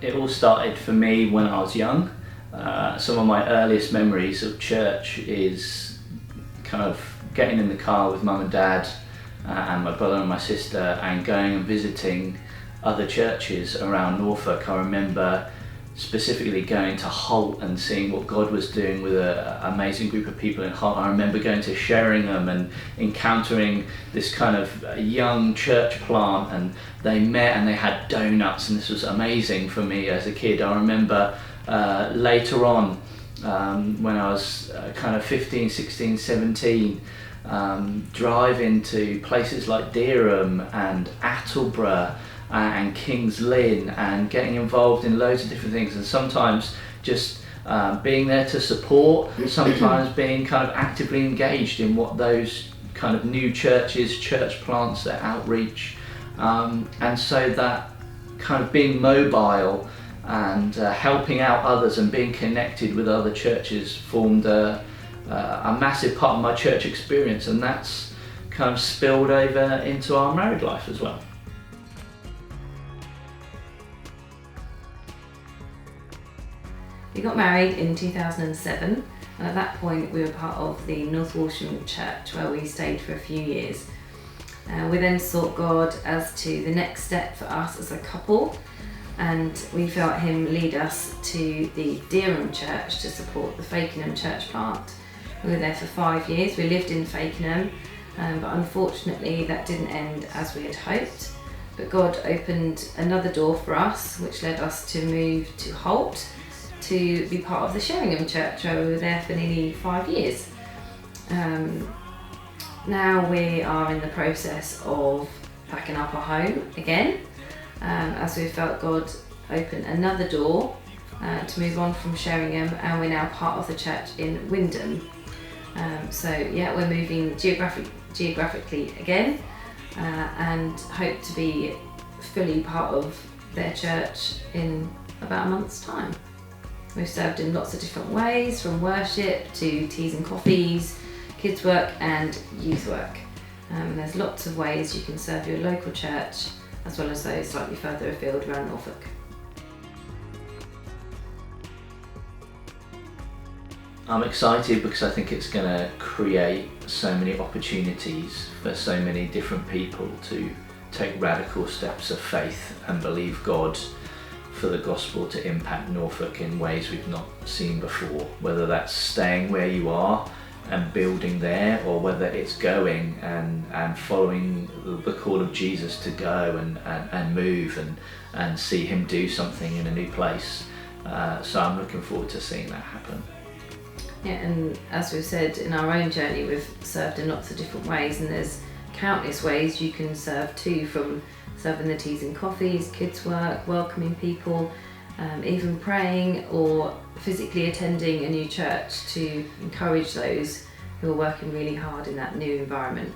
it all started for me when I was young. Some of my earliest memories of church is kind of getting in the car with mum and dad and my brother and my sister and going and visiting other churches around Norfolk. I remember specifically going to Holt and seeing what God was doing with an amazing group of people in Holt. I remember going to Sheringham and encountering this kind of young church plant, and they met and they had donuts, and this was amazing for me as a kid. I remember later on when I was kind of 15, 16, 17, driving to places like Dereham and Attleborough and Kings Lynn and getting involved in loads of different things, and sometimes just being there to support, sometimes being kind of actively engaged in what those kind of new churches, church plants, their outreach, and so that kind of being mobile and helping out others and being connected with other churches formed a massive part of my church experience, and that's kind of spilled over into our married life as well. We got married in 2007, and at that point we were part of the North Walsham Church, where we stayed for a few years. We then sought God as to the next step for us as a couple, and we felt Him lead us to the Dereham Church to support the Fakenham church plant. We were there for 5 years. We lived in Fakenham, but unfortunately that didn't end as we had hoped. But God opened another door for us, which led us to move to Holt, to be part of the Sheringham Church, where we were there for nearly 5 years. Now we are in the process of packing up our home again, as we felt God open another door to move on from Sheringham, and we're now part of the church in Wymondham. We're moving geographically again, and hope to be fully part of their church in about a month's time. We've served in lots of different ways, from worship to teas and coffees, kids work and youth work. There's lots of ways you can serve your local church, as well as those slightly further afield around Norfolk. I'm excited because I think it's going to create so many opportunities for so many different people to take radical steps of faith and believe God for the gospel to impact Norfolk in ways we've not seen before, whether that's staying where you are and building there, or whether it's going and following the call of Jesus to go and move and see Him do something in a new place. So I'm looking forward to seeing that happen. Yeah, and as we've said, in our own journey we've served in lots of different ways, and there's countless ways you can serve too, from serving the teas and coffees, kids work, welcoming people, even praying or physically attending a new church to encourage those who are working really hard in that new environment.